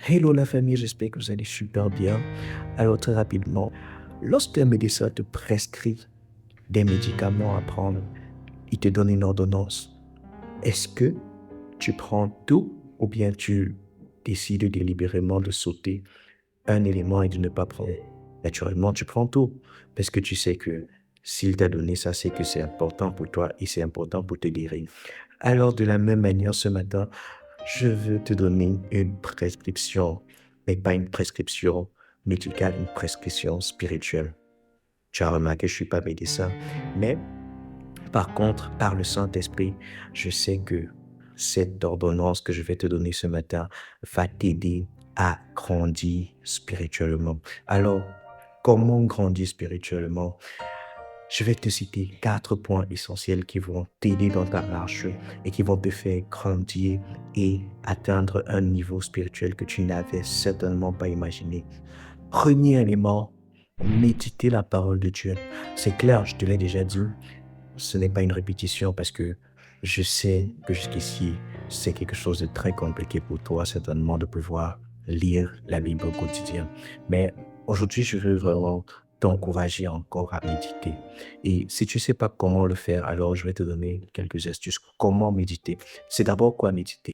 Hello la famille, j'espère que vous allez super bien. Alors très rapidement, lorsqu'un médecin te prescrit des médicaments à prendre, il te donne une ordonnance. Est-ce que tu prends tout ou bien tu décides délibérément de sauter un élément et de ne pas prendre? Naturellement, tu prends tout parce que tu sais que s'il t'a donné ça, c'est que c'est important pour toi et c'est important pour te guérir. Alors de la même manière, ce matin, je veux te donner une prescription, mais pas une prescription médicale, une prescription spirituelle. Tu as remarqué, je ne suis pas médecin, mais par contre, par le Saint-Esprit, je sais que cette ordonnance que je vais te donner ce matin va t'aider à grandir spirituellement. Alors, comment grandir spirituellement? Je vais te citer 4 points essentiels qui vont t'aider dans ta marche et qui vont te faire grandir et atteindre un niveau spirituel que tu n'avais certainement pas imaginé. Premier élément, méditer la parole de Dieu. C'est clair, je te l'ai déjà dit, ce n'est pas une répétition parce que je sais que jusqu'ici, c'est quelque chose de très compliqué pour toi, certainement, de pouvoir lire la Bible au quotidien. Mais aujourd'hui, je veux vraiment t'encourager encore à méditer. Et si tu ne sais pas comment le faire, alors je vais te donner quelques astuces. Comment méditer? C'est d'abord quoi méditer?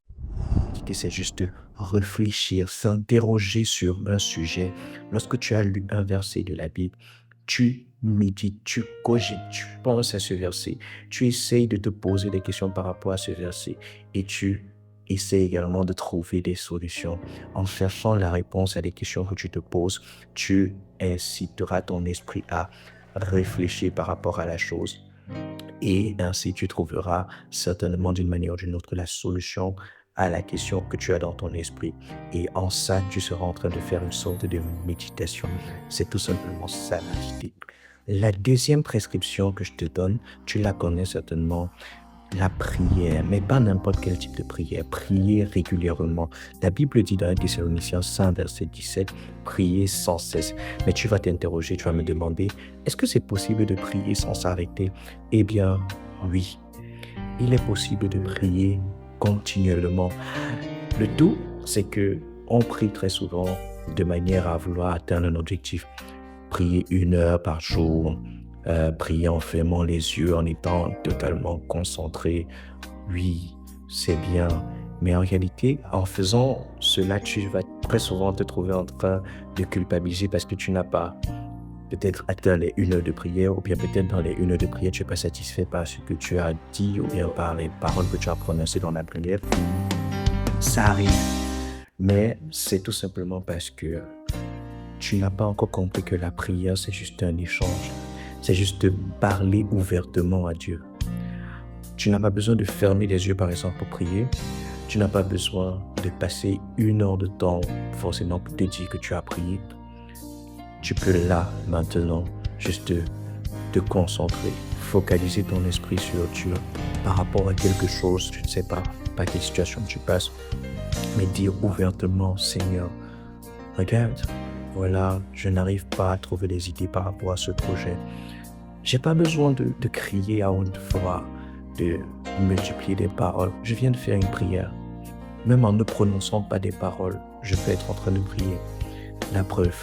Méditer, c'est juste réfléchir, s'interroger sur un sujet. Lorsque tu as lu un verset de la Bible, tu médites, tu cogites, tu penses à ce verset, tu essayes de te poser des questions par rapport à ce verset et tu essaies également de trouver des solutions. En cherchant la réponse à des questions que tu te poses, tu inciteras ton esprit à réfléchir par rapport à la chose et ainsi tu trouveras certainement d'une manière ou d'une autre la solution à la question que tu as dans ton esprit. Et en ça, tu seras en train de faire une sorte de méditation. C'est tout simplement ça la méditer. La deuxième prescription que je te donne, tu la connais certainement, la prière, mais pas n'importe quel type de prière. Prier régulièrement. La Bible dit dans 1 Thessaloniciens 5, verset 17, prier sans cesse. Mais tu vas t'interroger, tu vas me demander, est-ce que c'est possible de prier sans s'arrêter? Eh bien, oui. Il est possible de prier continuellement. Le tout, c'est que on prie très souvent de manière à vouloir atteindre un objectif. Prier 1 heure par jour, prier en fermant les yeux, en étant totalement concentré. Oui, c'est bien. Mais en réalité, en faisant cela, tu vas très souvent te trouver en train de culpabiliser parce que tu n'as pas peut-être atteint les 1 heure de prière, ou bien peut-être dans les 1 heure de prière, tu n'es pas satisfait par ce que tu as dit, ou bien par les paroles que tu as prononcées dans la prière. Ça arrive. Mais c'est tout simplement parce que tu n'as pas encore compris que la prière, c'est juste un échange. C'est juste de parler ouvertement à Dieu. Tu n'as pas besoin de fermer les yeux, par exemple, pour prier. Tu n'as pas besoin de passer 1 heure de temps forcément pour te dire que tu as prié. Tu peux là, maintenant, juste te concentrer, focaliser ton esprit sur Dieu par rapport à quelque chose, tu ne sais pas par quelle situation tu passes, mais dire ouvertement, Seigneur, regarde, voilà, je n'arrive pas à trouver des idées par rapport à ce projet. J'ai pas besoin de crier à haute voix, de multiplier des paroles. Je viens de faire une prière. Même en ne prononçant pas des paroles, je peux être en train de prier. La preuve.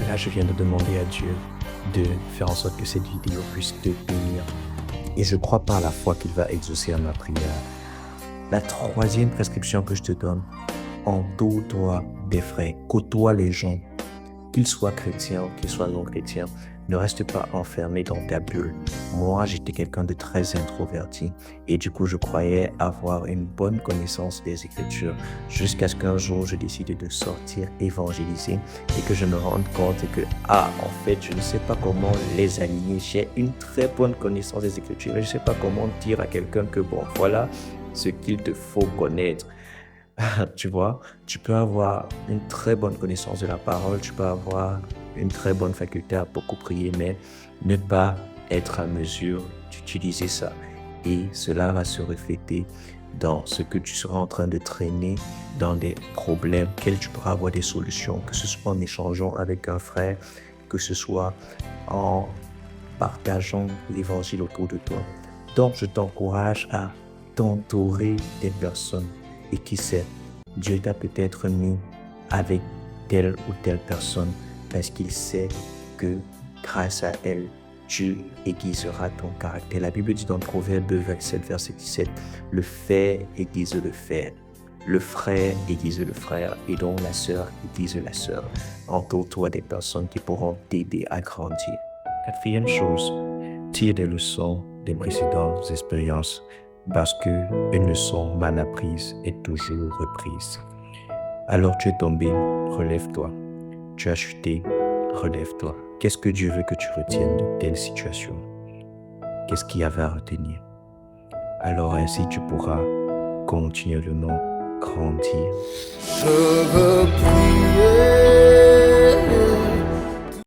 Là, je viens de demander à Dieu de faire en sorte que cette vidéo puisse te bénir. Et je crois par la foi qu'il va exaucer à ma prière. La troisième prescription que je te donne, entoure-toi des frères, côtoie les gens, qu'ils soient chrétiens ou qu'ils soient non chrétiens. Ne reste pas enfermé dans ta bulle. Moi, j'étais quelqu'un de très introverti et du coup, je croyais avoir une bonne connaissance des Écritures jusqu'à ce qu'un jour, je décide de sortir évangéliser et que je me rende compte que, en fait, je ne sais pas comment les aligner. J'ai une très bonne connaissance des Écritures, mais je ne sais pas comment dire à quelqu'un que, bon, voilà ce qu'il te faut connaître. Tu vois, tu peux avoir une très bonne connaissance de la parole, tu peux avoir une très bonne faculté à beaucoup prier, mais ne pas être à mesure d'utiliser ça. Et cela va se refléter dans ce que tu seras en train de traîner, dans des problèmes auxquels tu pourras avoir des solutions, que ce soit en échangeant avec un frère, que ce soit en partageant l'évangile autour de toi. Donc, je t'encourage à t'entourer des personnes et qui sait, Dieu t'a peut-être mis avec telle ou telle personne parce qu'il sait que grâce à elle, Dieu aiguisera ton caractère. La Bible dit dans Proverbe 27, verset 17, le fer aiguise le fer, le frère aiguise le frère et donc la sœur aiguise la sœur. Entoure-toi des personnes qui pourront t'aider à grandir. Quatrième chose, tire des leçons des précédentes expériences parce qu'une leçon mal apprise est toujours reprise. Alors tu es tombé, relève-toi. Tu as chuté, relève-toi. Qu'est-ce que Dieu veut que tu retiennes de telle situation? Qu'est-ce qu'il y avait à retenir? Alors ainsi tu pourras continuellement grandir. Je veux prier.